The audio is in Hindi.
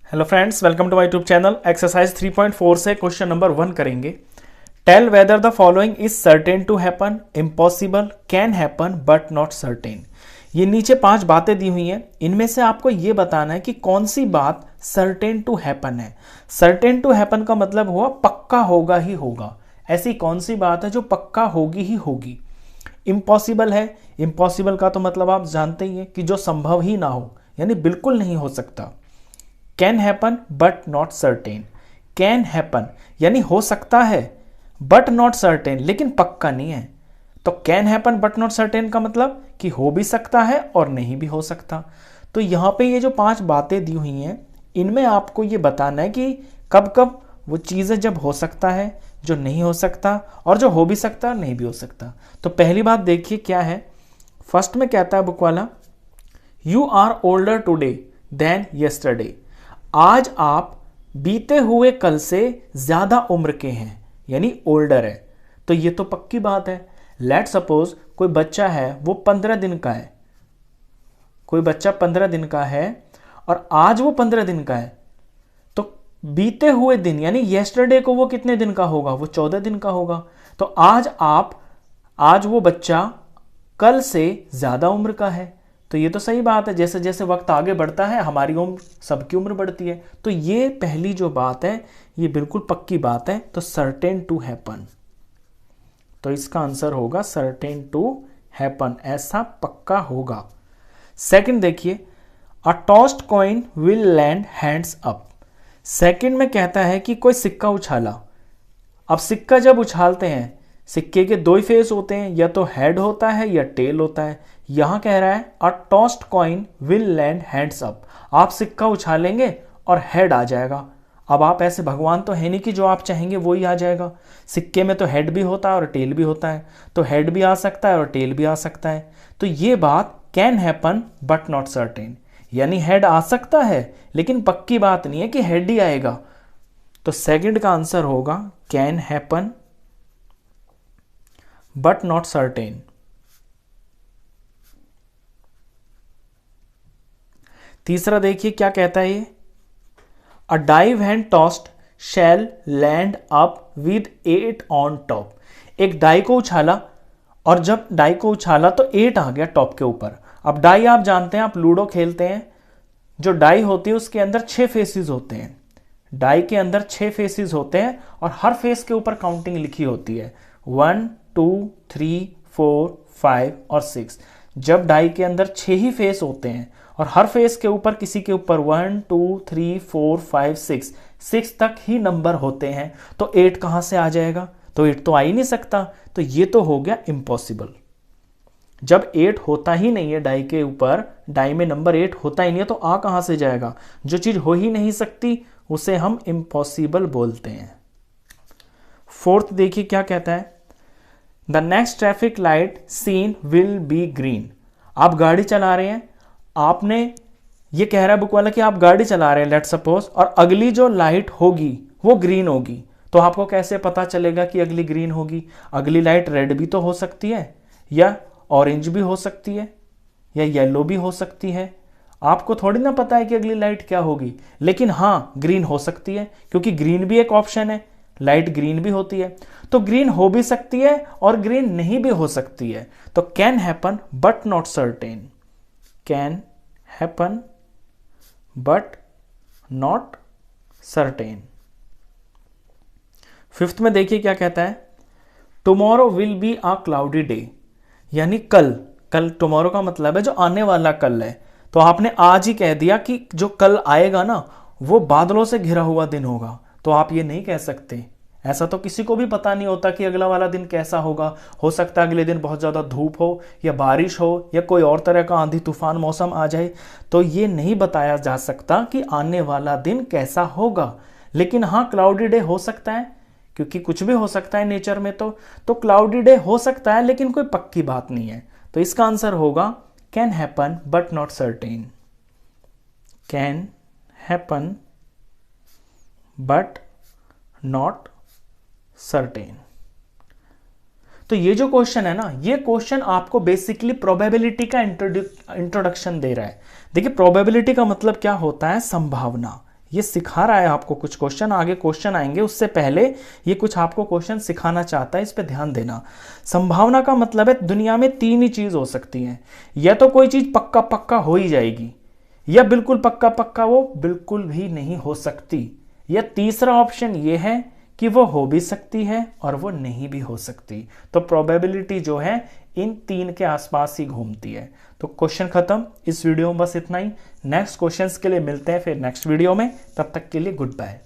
Hello friends, welcome to my YouTube channel. Exercise 3.4 से क्वेश्चन नंबर 1 करेंगे। Tell whether the following is certain to happen, impossible, can happen but not certain. ये नीचे 5 बातें दी हुई हैं, इनमें से आपको ये बताना है कि कौन सी बात सर्टेन टू हैपन है। सर्टेन टू हैपन का मतलब हुआ पक्का होगा ही होगा। ऐसी कौन सी बात है जो पक्का होगी ही होगी। इम्पॉसिबल है, इम्पॉसिबल का तो मतलब आप जानते ही हैं कि जो संभव ही ना हो, यानी बिल्कुल नहीं हो सकता। Can happen but not certain, can happen यानी हो सकता है, बट नॉट सर्टेन लेकिन पक्का नहीं है। तो can happen but not certain का मतलब कि हो भी सकता है और नहीं भी हो सकता। तो यहां पे ये जो 5 बातें दी हुई हैं, इनमें आपको ये बताना है कि कब कब वो चीजें जब हो सकता है, जो नहीं हो सकता, और जो हो भी सकता नहीं भी हो सकता। तो पहली बात देखिए क्या है। फर्स्ट में कहता है बुक वाला, you are older today than yesterday. आज आप बीते हुए कल से ज्यादा उम्र के हैं, यानी ओल्डर है। तो ये तो पक्की बात है। लेट सपोज कोई बच्चा है, वो 15 दिन का है, कोई बच्चा 15 दिन का है और आज वो 15 दिन का है। तो बीते हुए दिन यानी येस्टरडे को वो कितने दिन का होगा, वो 14 दिन का होगा। तो आज वो बच्चा कल से ज्यादा उम्र का है। तो ये तो सही बात है, जैसे जैसे वक्त आगे बढ़ता है हमारी उम्र, सबकी उम्र बढ़ती है। तो ये पहली जो बात है ये बिल्कुल पक्की बात है। तो सर्टेन टू हैपन, तो इसका आंसर होगा सर्टेन टू हैपन, ऐसा पक्का होगा। सेकंड देखिए, a tossed coin will land heads up. Second में कहता है कि कोई सिक्का उछाला। अब सिक्का जब उछालते हैं, सिक्के के 2 ही फेस होते हैं, या तो हेड होता है या टेल होता है। यहां कह रहा है a tossed coin will land heads up, आप सिक्का उछालेंगे और हेड आ जाएगा। अब आप ऐसे भगवान तो है नहीं कि जो आप चाहेंगे वो ही आ जाएगा। सिक्के में तो हेड भी होता है और टेल भी होता है, तो हेड भी आ सकता है और टेल भी आ सकता है। तो ये बात can happen but not certain, यानी हेड आ सकता है लेकिन पक्की बात नहीं है कि हेड ही आएगा। तो सेकंड का आंसर होगा can happen but not certain. तीसरा देखिए क्या कहता है ये, a die when tossed shall land up with 8 on top. एक डाई को उछाला और जब डाई को उछाला तो 8 आ गया टॉप के ऊपर। अब डाई आप जानते हैं, आप लूडो खेलते हैं, जो डाई होती है उसके अंदर 6 फेसेस होते हैं। डाई के अंदर 6 फेसेस होते हैं और हर फेस के ऊपर काउंटिंग लिखी होती है, 1 2 3 4 5 और 6। जब डाई के अंदर 6 ही फेस होते हैं और हर फेस के ऊपर किसी के ऊपर 1 2 3 4 5 6 तक ही नंबर होते हैं, तो 8 कहां से आ जाएगा। तो 8 तो आ ही नहीं सकता। तो ये तो हो गया इम्पॉसिबल। जब 8 होता ही नहीं है डाई के ऊपर, डाई में नंबर 8 होता ही नहीं है, तो आ कहां से जाएगा। जो चीज हो ही नहीं सकती उसे हम इम्पॉसिबल बोलते हैं। फोर्थ देखिए क्या कहता है, the next traffic light seen will be green. आप गाड़ी चला रहे हैं, आपने ये कह रहा है बुक वाला कि आप गाड़ी चला रहे हैं लेट सपोज, और अगली जो लाइट होगी वो ग्रीन होगी। तो आपको कैसे पता चलेगा कि अगली ग्रीन होगी। अगली लाइट रेड भी तो हो सकती है, या ऑरेंज भी हो सकती है, या येलो भी हो सकती है। आपको थोड़ी ना पता है कि अगली लाइट क्या होगी, लेकिन हां ग्रीन हो सकती है, क्योंकि ग्रीन भी एक ऑप्शन है, लाइट ग्रीन भी होती है। तो ग्रीन हो भी सकती है और ग्रीन नहीं भी हो सकती है। तो can happen but not certain, can happen but not certain. Fifth में देखिए क्या कहता है, tomorrow will be a cloudy day, यानी कल टुमारो का मतलब है जो आने वाला कल है। तो आपने आज ही कह दिया कि जो कल आएगा ना वो बादलों से घिरा हुआ दिन होगा। तो आप ये नहीं कह सकते, ऐसा तो किसी को भी पता नहीं होता कि अगला वाला दिन कैसा होगा। हो सकता है अगले दिन बहुत ज्यादा धूप हो या बारिश हो या कोई और तरह का आंधी तूफान मौसम आ जाए। तो ये नहीं बताया जा सकता कि आने वाला दिन कैसा होगा। लेकिन हाँ क्लाउडी डे हो सकता है, क्योंकि कुछ भी हो सकता है नेचर में। तो क्लाउडी डे हो सकता है लेकिन कोई पक्की बात नहीं है। तो इसका आंसर होगा can happen but not certain, can happen but not certain. तो ये जो क्वेश्चन है ना, ये क्वेश्चन आपको बेसिकली प्रोबेबिलिटी का इंट्रोडक्शन दे रहा है। देखिए प्रोबेबिलिटी का मतलब क्या होता है, संभावना, ये सिखा रहा है आपको कुछ क्वेश्चन, आगे क्वेश्चन आएंगे उससे पहले ये कुछ आपको क्वेश्चन सिखाना चाहता है, इस पे ध्यान देना। संभावना का मतलब है दुनिया में तीन ही चीज हो सकती है, या तो कोई चीज पक्का पक्का हो ही जाएगी, या बिल्कुल पक्का पक्का वो बिल्कुल भी नहीं हो सकती, या तीसरा ऑप्शन ये है कि वो हो भी सकती है और वो नहीं भी हो सकती। तो प्रोबेबिलिटी जो है इन तीन के आसपास ही घूमती है। तो क्वेश्चन खत्म। इस वीडियो में बस इतना ही। नेक्स्ट क्वेश्चंस के लिए मिलते हैं फिर नेक्स्ट वीडियो में, तब तक के लिए गुड बाय।